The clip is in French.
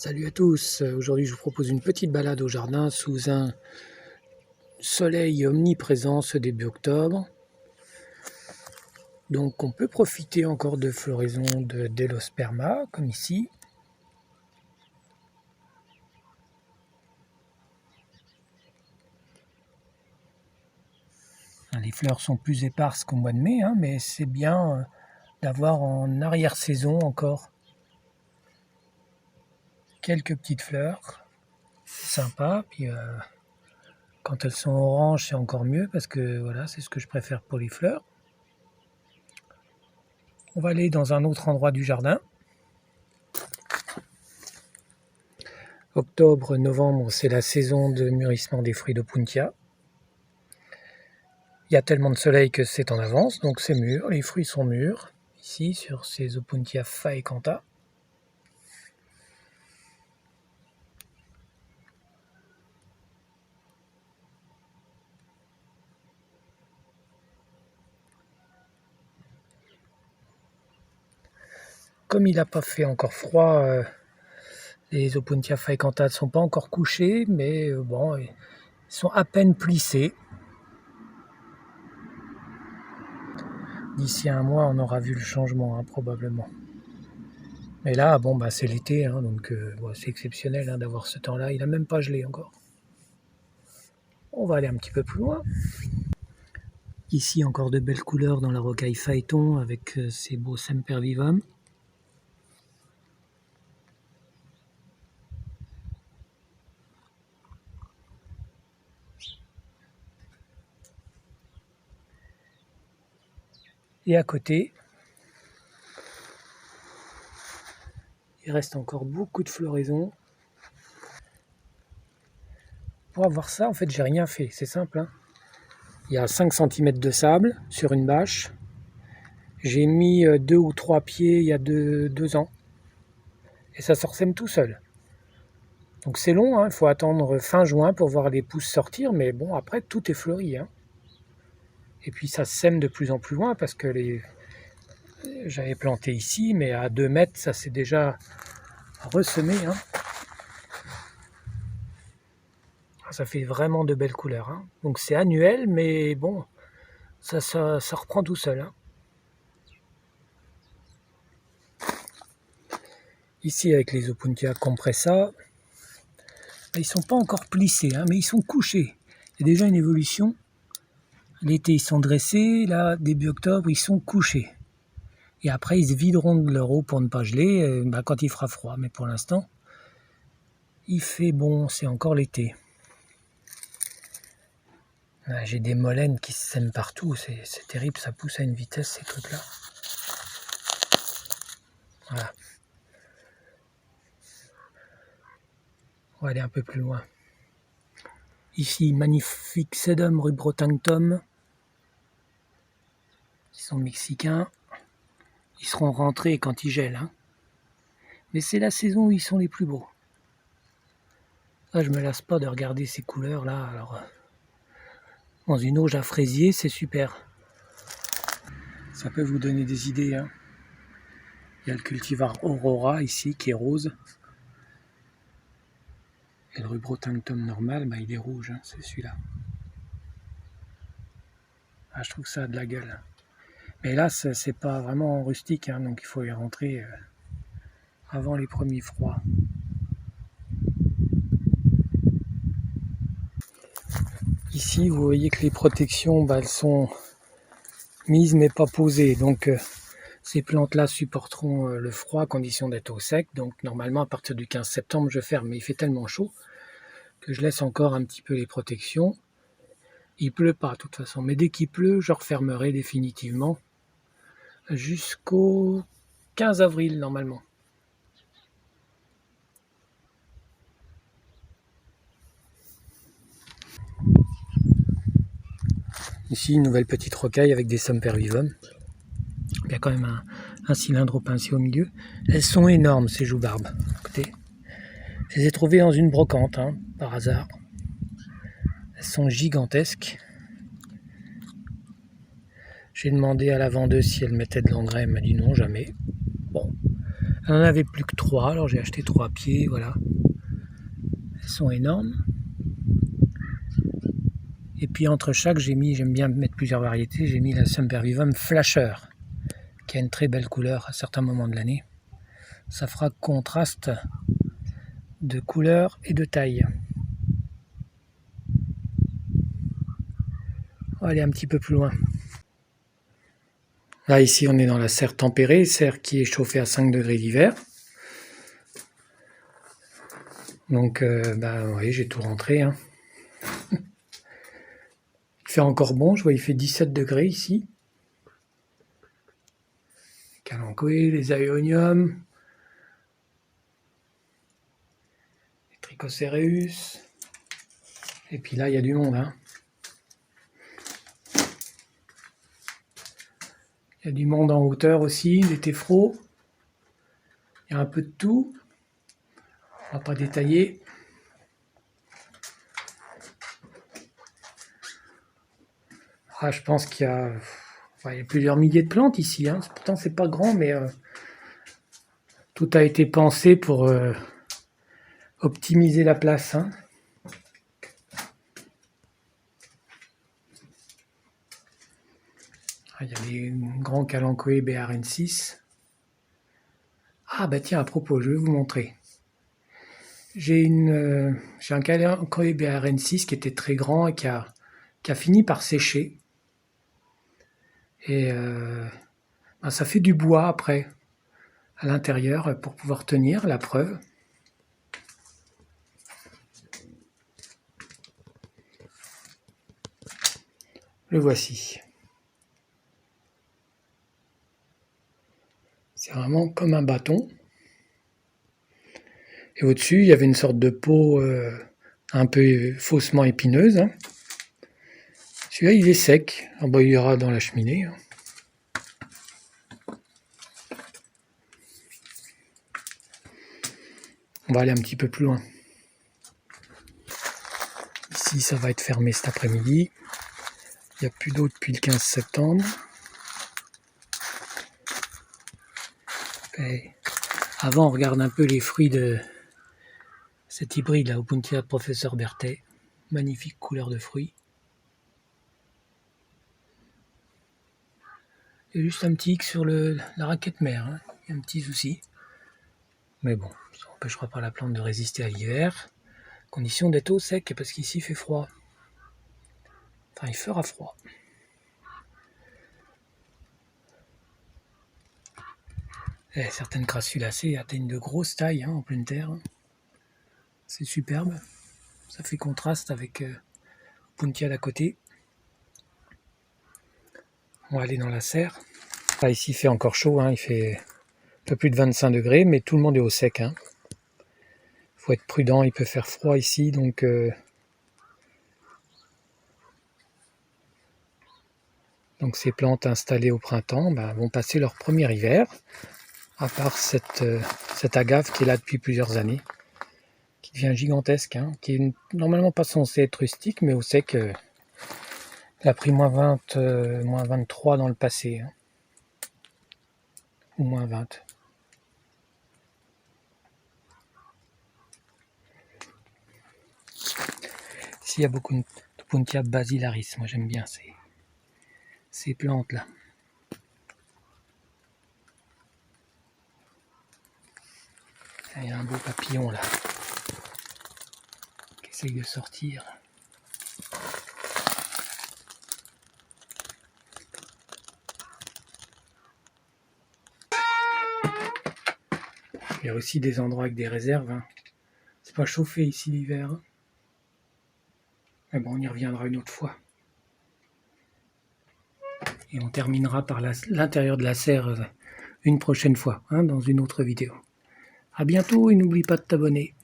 Salut à tous, aujourd'hui je vous propose une petite balade au jardin sous un soleil omniprésent ce début octobre. Donc on peut profiter encore de floraison de Delosperma comme ici. Les fleurs sont plus éparses qu'au mois de mai, mais c'est bien d'avoir en arrière-saison encore quelques petites fleurs. C'est sympa, puis quand elles sont oranges c'est encore mieux parce que voilà, c'est ce que je préfère pour les fleurs. On va aller dans un autre endroit du jardin. Octobre, novembre, c'est la saison de mûrissement des fruits d'Opuntia. Il y a tellement de soleil que c'est en avance, donc c'est mûr, les fruits sont mûrs, ici sur ces Opuntia faecanta. Comme il n'a pas fait encore froid, les Opuntia faecanta ne sont pas encore couchés, mais bon, ils sont à peine plissés. D'ici un mois, on aura vu le changement, probablement. Mais là, bon, c'est l'été, donc c'est exceptionnel d'avoir ce temps-là. Il n'a même pas gelé encore. On va aller un petit peu plus loin. Ici, encore de belles couleurs dans la rocaille phaéton avec ces beaux sempervivum. Et à côté, il reste encore beaucoup de floraison. Pour avoir ça, en fait, j'ai rien fait. C'est simple. Il y a 5 cm de sable sur une bâche. J'ai mis 2 ou 3 pieds il y a 2 ans. Et ça se ressème tout seul. Donc c'est long, il faut attendre fin juin pour voir les pousses sortir. Mais bon, après, tout est fleuri. Et puis ça se sème de plus en plus loin parce que j'avais planté ici, mais à 2 mètres, ça s'est déjà ressemé. Ça fait vraiment de belles couleurs. Donc c'est annuel, mais bon, ça reprend tout seul. Ici, avec les Opuntia compressa, ils ne sont pas encore plissés, mais ils sont couchés. Il y a déjà une évolution. L'été, ils sont dressés. Là, début octobre, ils sont couchés. Et après, ils se videront de leur eau pour ne pas geler quand il fera froid. Mais pour l'instant, il fait bon, c'est encore l'été. J'ai des mollènes qui se sèment partout. C'est terrible, ça pousse à une vitesse, ces trucs-là. Voilà. On va aller un peu plus loin. Ici, magnifique Sedum rubrotinctum. Ils sont mexicains. Ils seront rentrés quand il gèle. Mais c'est la saison où ils sont les plus beaux. Là, je me lasse pas de regarder ces couleurs-là. Alors, dans une auge à fraisier, c'est super. Ça peut vous donner des idées. Il y a le cultivar Aurora ici qui est rose. Et le rubrotinctum normal, il est rouge, c'est celui-là. Je trouve que ça a de la gueule. Mais là, c'est pas vraiment rustique, donc il faut y rentrer avant les premiers froids. Ici, vous voyez que les protections, elles sont mises mais pas posées. Donc, ces plantes-là supporteront le froid à condition d'être au sec. Donc, normalement, à partir du 15 septembre, je ferme. Mais il fait tellement chaud que je laisse encore un petit peu les protections. Il pleut pas, de toute façon. Mais dès qu'il pleut, je refermerai définitivement jusqu'au 15 avril, normalement. Ici, une nouvelle petite rocaille avec des sempervivum. Il y a quand même un cylindre pincé au milieu. Elles sont énormes, ces joubarbes. Écoutez, je les ai trouvées dans une brocante, par hasard. Elles sont gigantesques. J'ai demandé à la vendeuse si elle mettait de l'engrais. Elle m'a dit non, jamais. Bon, Elle n'en avait plus que 3, alors j'ai acheté 3 pieds, voilà. Elles sont énormes. Et puis entre chaque, j'aime bien mettre plusieurs variétés, j'ai mis la Sempervivum Flasher, qui a une très belle couleur à certains moments de l'année. Ça fera contraste de couleur et de taille. On va aller un petit peu plus loin. Là, ici, on est dans la serre tempérée, serre qui est chauffée à 5 degrés l'hiver. Donc, oui, j'ai tout rentré. Hein. Il fait encore bon, je vois, il fait 17 degrés ici. Calanchoe, les aéoniums, les Trichocereus. Et puis là, il y a du monde. Hein. Il y a du monde en hauteur aussi, des téphros. Il y a un peu de tout. On va pas détailler. Ah, je pense qu'il y a, il y a plusieurs milliers de plantes ici. Hein. Pourtant, c'est pas grand, mais tout a été pensé pour optimiser la place. Hein. Ah, il y a les grands Calanchoe BRN6. Ah bah tiens, à propos, je vais vous montrer. J'ai un Calanchoe BRN6 qui était très grand et qui a fini par sécher. Et ça fait du bois après, à l'intérieur, pour pouvoir tenir, la preuve. Le voici. C'est vraiment comme un bâton. Et au-dessus, il y avait une sorte de peau un peu faussement épineuse. Hein. Celui-là, il est sec. Ah bah, il ira dans la cheminée. Hein. On va aller un petit peu plus loin. Ici, ça va être fermé cet après-midi. Il n'y a plus d'eau depuis le 15 septembre. Et avant, on regarde un peu les fruits de cet hybride là, Opuntia Professeur Berthet. Magnifique couleur de fruits. Il y a juste un petit X sur la raquette mère. Hein. Il y a un petit souci. Mais bon, ça n'empêchera pas la plante de résister à l'hiver. Condition d'être au sec, parce qu'ici il fait froid. Enfin, il fera froid. Et certaines crassulacées atteignent de grosses tailles hein, en pleine terre. C'est superbe. Ça fait contraste avec Puntia d'à côté. On va aller dans la serre. Là, ici, il fait encore chaud. Hein, il fait un peu plus de 25 degrés, mais tout le monde est au sec. Hein. Faut être prudent, il peut faire froid ici, donc ces plantes installées au printemps vont passer leur premier hiver, à part cette agave qui est là depuis plusieurs années, qui devient gigantesque, hein, qui est normalement pas censée être rustique, mais au sec, elle a pris moins 20, moins 23 dans le passé, hein, ou moins 20. Ici, il y a beaucoup de Puntia basilaris. Moi, j'aime bien ces plantes-là. Il y a un beau papillon, là, qui essaye de sortir. Il y a aussi des endroits avec des réserves. Hein. C'est pas chauffé ici l'hiver. Hein. Mais bon, on y reviendra une autre fois. Et on terminera par l'intérieur de la serre une prochaine fois, hein, dans une autre vidéo. À bientôt et n'oublie pas de t'abonner.